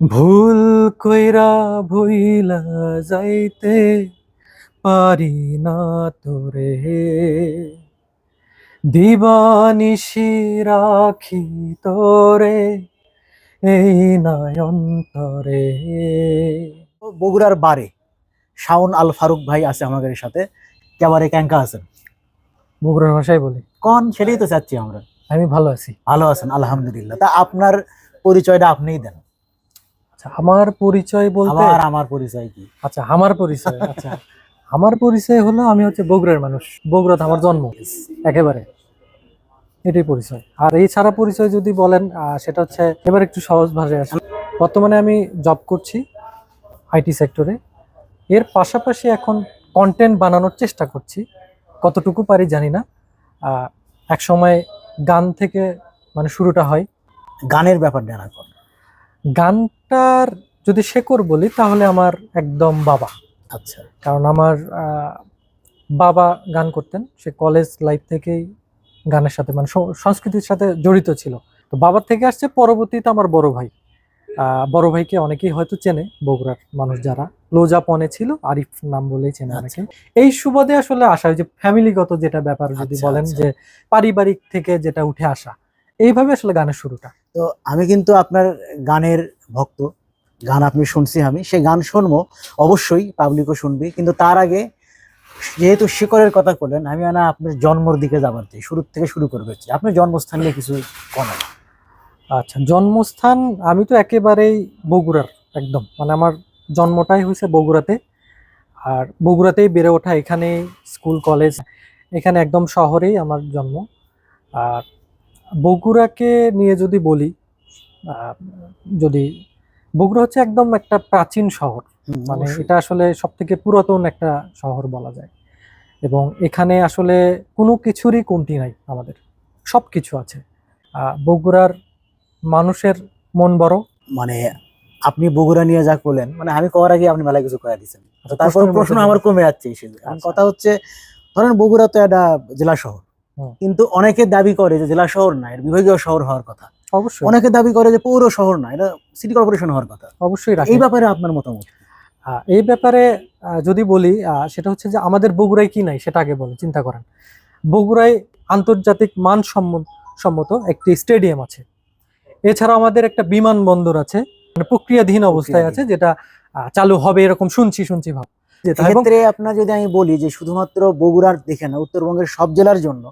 ভুল কইরা ভুইলা যাইতে পারি না তোরে, দিবানিশি রাখি তোরে এই নয়ন্তরে। বগুড়ার বারে শাওন আল ফারুক ভাই আছে আমাদের সাথে। কেবারে ক্যাঙ্কা আছেন? বগুড়ার ভাষায় বলি। কোন সেটাই তো চাচ্ছি আমরা। আমি ভালো আছি। ভালো আছেন আলহামদুলিল্লাহ। তা আপনার পরিচয়টা আপনিই দেন। আচ্ছা, আমার পরিচয় বলতে আমার পরিচয় কি? আচ্ছা, আমার পরিচয় আচ্ছা, আমার পরিচয় হলো আমি হচ্ছে বগুড়ার মানুষ। বগুড়াতে আমার জন্ম একেবারে, এটাই পরিচয়। আর এছাড়া পরিচয় যদি বলেন সেটা হচ্ছে এবার একটু সহজ ভাষায় আসে। বর্তমানে আমি জব করছি আইটি সেক্টরে। এর পাশাপাশি এখন কন্টেন্ট বানানোর চেষ্টা করছি, কতটুকু পারি জানি না। এক সময় গান থেকে মানে শুরুটা হয়। গানের ব্যাপার জানা কোন? গানটার যদি শেকড় বলি তাহলে আমার একদম বাবা। আচ্ছা, কারণ আমার বাবা গান করতেন, সে কলেজ লাইফ থেকেই গানের সাথে মানে সংস্কৃতির সাথে জড়িত ছিল। তো বাবার থেকে আসছে, পরবর্তীতে আমার বড় ভাই। বড় ভাইকে অনেকেই হয়তো চেনে, বগুড়ার মানুষ যারা লোজাপনে ছিল, আরিফ নাম বলেই চেনে অনেকে। এই সুবাদে আসলে আসা, ওই যে ফ্যামিলিগত যেটা ব্যাপার যদি বলেন, যে পারিবারিক থেকে যেটা উঠে আসা, এইভাবে আসলে গানের শুরুটা। তো আমি কিন্তু আপনার গানের ভক্ত। গান আপনি শুনছি, আমি সেই গান শুনবো অবশ্যই, পাবলিকও শুনবি, কিন্তু তার আগে যেহেতু শিকড়ের কথা বললেন, আমি না আপনার জন্মর দিকে যাবার চাই, শুরু থেকে শুরু করবে। আপনার জন্মস্থান নিয়ে কিছু বলেন। আচ্ছা, জন্মস্থান আমি তো একেবারেই বগুড়ার একদম, মানে আমার জন্মটাই হয়েছে বগুড়াতে। আর বগুড়াতেই বেড়ে ওঠা, এখানে স্কুল কলেজ, এখানে একদম শহরেই আমার জন্ম। আর বগুড়াকে নিয়ে যদি বলি, আহ, যদি বগুড়া হচ্ছে একদম একটা প্রাচীন শহর, মানে এটা আসলে সব থেকে পুরাতন একটা শহর বলা যায়। এবং এখানে আসলে কোনো কিছুরই কমতি নাই, আমাদের সব কিছু আছে। বগুড়ার মানুষের মন বড়। মানে আপনি বগুড়া নিয়ে যা করলেন, মানে আমি করার আগে আপনি মেলা কিছু কয়ে দিচ্ছেন। তারপর প্রশ্ন আমার কমে যাচ্ছে। কথা হচ্ছে, ধরেন বগুড়া তো একটা জেলা শহর, কিন্তু অনেকে দাবি করে যে জেলা শহর না, এটা বিভাগীয় শহর হওয়ার কথা। অবশ্যই। অনেকে দাবি করে যে পৌর শহর না, এটা সিটি কর্পোরেশন হওয়ার কথা। অবশ্যই। এই ব্যাপারে আপনার মতামত? এই ব্যাপারে যদি বলি, সেটা হচ্ছে যে আমাদের বগুড়ায় কি নাই সেটা আগে বলেন, চিন্তা করেন। বগুড়ায় আন্তর্জাতিক সম্মত একটি স্টেডিয়াম আছে। এছাড়া আমাদের একটা বিমানবন্দর আছে, মানে প্রক্রিয়াধীন অবস্থায় আছে, যেটা চালু হবে এরকম শুনছি ভাব। এক্ষেত্রে আপনার যদি আমি বলি যে শুধুমাত্র বগুড়ার দেখে না, উত্তরবঙ্গের সব জেলার জন্য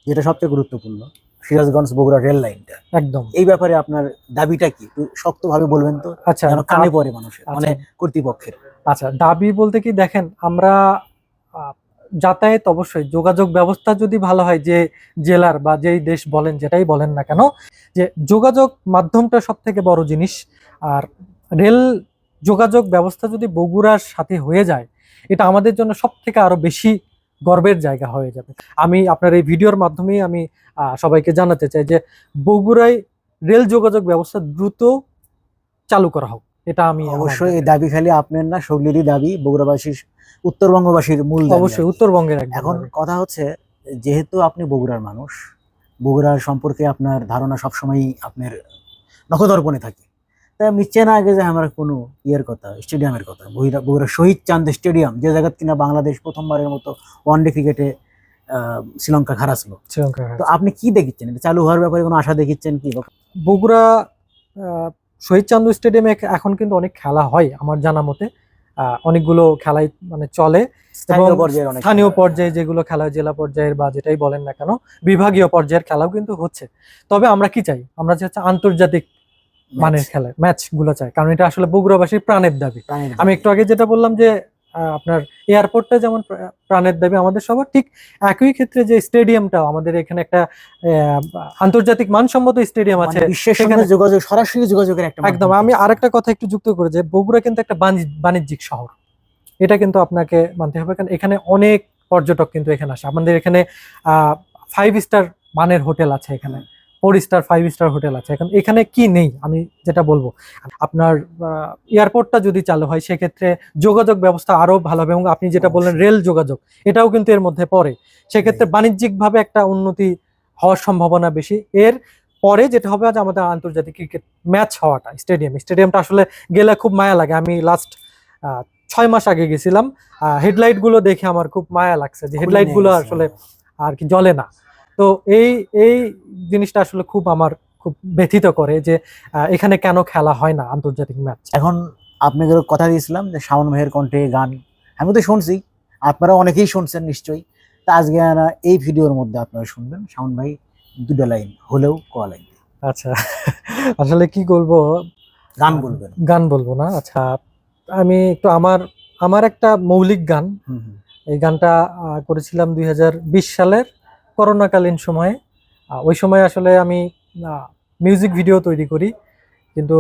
যেটা সবচেয়ে গুরুত্বপূর্ণ, সিরাজগঞ্জ বগুড়া রেল লাইনটা, একদম। এই ব্যাপারে আপনার দাবিটা কি, একটু শক্তভাবে বলবেন তো? আচ্ছা, কানে পড়ে মানুষের, মানে কর্তৃপক্ষের। আচ্ছা, দাবি বলতে কি, দেখেন আমরা যাতায়াত, অবশ্যই যোগাযোগ ব্যবস্থা যদি ভালো হয়, যে জেলার বা যেই দেশ বলেন, যেটাই বলেন না কেন, যে যোগাযোগ মাধ্যমটা সব থেকে বড় জিনিস। আর রেল যোগাযোগ ব্যবস্থা যদি বগুড়ার সাথে হয়ে যায়, এটা আমাদের জন্য সব থেকে আরো বেশি গর্বের জায়গা হয়ে যাবে। আমি আপনার এই ভিডিওর মাধ্যমেই আমি সবাইকে জানাতে চাই যে বগুড়ায় রেল যোগাযোগ ব্যবস্থা দ্রুত চালু করা হোক। এটা আমি অবশ্যই, এই দাবি খালি আপনার না, সকলেরই দাবি, বগুড়াবাসীর, উত্তরবঙ্গবাসীর মূল দাবি। অবশ্যই উত্তরবঙ্গের। এখন কথা হচ্ছে, যেহেতু আপনি বগুড়ার মানুষ, বগুড়ার সম্পর্কে আপনার ধারণা সবসময় আপনার নখদর্পণে থাকে, তাই আপনি চেনা আগে যে আমার কোনো ইয়ের কথা, স্টেডিয়ামের কথা, বগুড়া শহীদ চাঁদ স্টেডিয়াম, যে জায়গা কিনা বাংলাদেশ প্রথমবারের মতো ওয়ানডে ক্রিকেটে শ্রীলঙ্কা হারাছিল। তো আপনি কি দেখিচ্ছেন, এটা চালু হওয়ার ব্যাপারে কোনো আশা দেখিচ্ছেন কি? বগুড়া শহীদ চান্দু স্টেডিয়ামে এখন কিন্তু অনেক খেলা হয় আমার জানা মতে, অনেকগুলো খেলাই মানে চলে। স্থানীয় পর্যায়ে যেগুলো খেলা হয়, জেলা পর্যায়ের বা যেটাই বলেন না কেন, বিভাগীয় পর্যায়ের খেলাও কিন্তু হচ্ছে। তবে আমরা কি চাই, আমরা হচ্ছে আন্তর্জাতিক মানের খেলার ম্যাচ গুলো চাই, কারণ এটা আসলে বগুড়াবাসীর প্রাণের দাবি। আমি একটু আগে যেটা বললাম যে আপনার এয়ারপোর্টটা যেমন প্রাণের দাবি আমাদের সবার, ঠিক একই ক্ষেত্রে যে স্টেডিয়ামটাও আমাদের এখানে একটা আন্তর্জাতিক মানসম্মত স্টেডিয়াম আছে, সেখানে যোগাযোগ, সরাসরি যোগাযোগের একটা একদম। আমি আরেকটা কথা একটু যুক্ত করে, যে বগুড়া কিন্তু একটা বাণিজ্যিক শহর, এটা কিন্তু আপনাকে মানতে হবে, কারণ এখানে অনেক পর্যটক কিন্তু এখানে আসে। আমাদের এখানে 5 স্টার মানের হোটেল আছে, এখানে 4 স্টার 5 স্টার হোটেল আছে। এখন এখানে কি নেই আমি যেটা বলবো, আপনার এয়ারপোর্টটা যদি চালু হয় সেক্ষেত্রে যোগাযোগ ব্যবস্থা আরো ভালো হবে। এবং আপনি যেটা বললেন রেল যোগাযোগ, এটাও কিন্তু এর মধ্যে পড়ে। সেক্ষেত্রে বাণিজ্যিক ভাবে একটা উন্নতি হওয়ার সম্ভাবনা বেশি। এর পরে যেটা হবে আজ আমাদের আন্তর্জাতিক ক্রিকেট ম্যাচ হওয়াটা স্টেডিয়ামটা আসলে গেলে খুব মায়া লাগে। আমি লাস্ট 6 মাস আগে গেছিলাম, হেডলাইট গুলো দেখে আমার খুব মায়া লাগছে যে হেডলাইট গুলো আসলে আর কি জ্বলে না। তো এই এই জিনিসটা আসলে খুব আমার খুব ব্যথিত করে যে এখানে কেন খেলা হয় না আন্তর্জাতিক ম্যাচ। এখন আপনাদের কথা দিয়েছিলাম যে শাওন ভাইয়ের কণ্ঠে গান আমি তো শুনছি, আপনারা অনেকেই শুনছেন নিশ্চয়ই। তা আজকে এই ভিডিওর মধ্যে আপনারা শুনবেন শাওন ভাই 2টা লাইন হলেও কোয়া লাইন আচ্ছা, আসলে কি বলবো, গান বলবেন। গান বলবো না। আচ্ছা, আমি একটু আমার একটা মৌলিক গান, এই গানটা করেছিলাম 2020 সালের করোনাকালীন সময়ে। ওই সময় আসলে আমি মিউজিক ভিডিও তৈরি করি, কিন্তু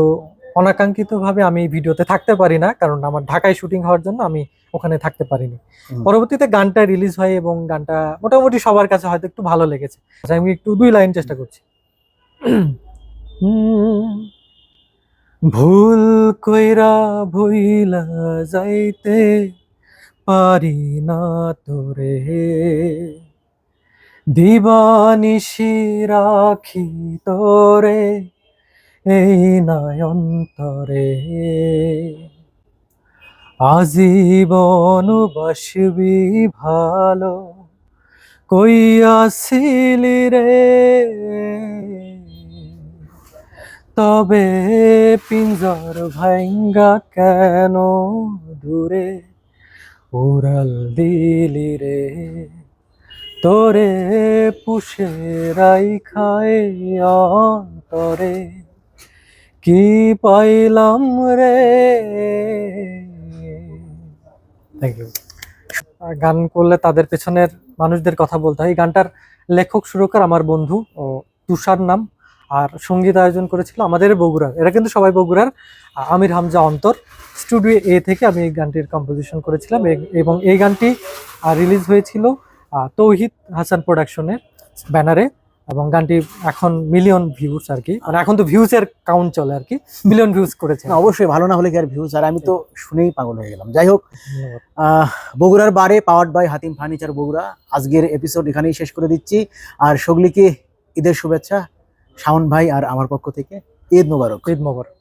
অনাকাঙ্ক্ষিতভাবে আমি ভিডিওতে থাকতে পারি না, কারণ আমার ঢাকায় শুটিং হওয়ার জন্য আমি ওখানে থাকতে পারিনি। পরবর্তীতে গানটা রিলিজ হয় এবং গানটা মোটামুটি সবার কাছে হয়তো একটু ভালো লেগেছে। আচ্ছা, আমি একটু 2 লাইন চেষ্টা করছি। ভুল কইরা ভুইলা যাইতে পারি না তোরে, দিবানিশি রাখি তোরে এই নয়ন্তরে, আজীবন বাসবি ভালো কইয়াছিলি রে, তবে পিঞ্জর ভাঙ্গা কেন দূরে উড়াল দিলি রে, তোরে পুষে রাইখায় অন্তরে কি পাইলাম রে। Thank you. গান করলে তাদের পেছনের মানুষদের কথা বলতে হয়। এই গানটার লেখক সুরকার আমার বন্ধু ও তুষার নাম, আর সঙ্গীত আয়োজন করেছিল আমাদের বগুড়ার, এরা কিন্তু সবাই বগুড়ার, আমির হামজা অন্তর। স্টুডিও এ থেকে আমি এই গানটির কম্পোজিশন করেছিলাম এবং এই গানটি রিলিজ হয়েছিল তৌহিদ হাসান প্রোডাকশনের ব্যানারে, এবং গানটি এখন মিলিয়ন ভিউজ আর কি, মানে এখন তো ভিউজ এর কাউন্ট চলে আর কি, মিলিয়ন ভিউজ করেছে। অবশ্যই ভালো না হলে কি আর ভিউজ, আর আমি তো শুনেই পাগল হয়ে গেলাম। যাই হোক, বগুড়ার বারে powered by Hatim furniture Bogura, আজকের এপিসোড এখানেই শেষ করে দিচ্ছি। আর সগলিকে ঈদের শুভেচ্ছা শাওন ভাই আর আমার পক্ষ থেকে। ঈদ মোবারক। ঈদ মোবারক।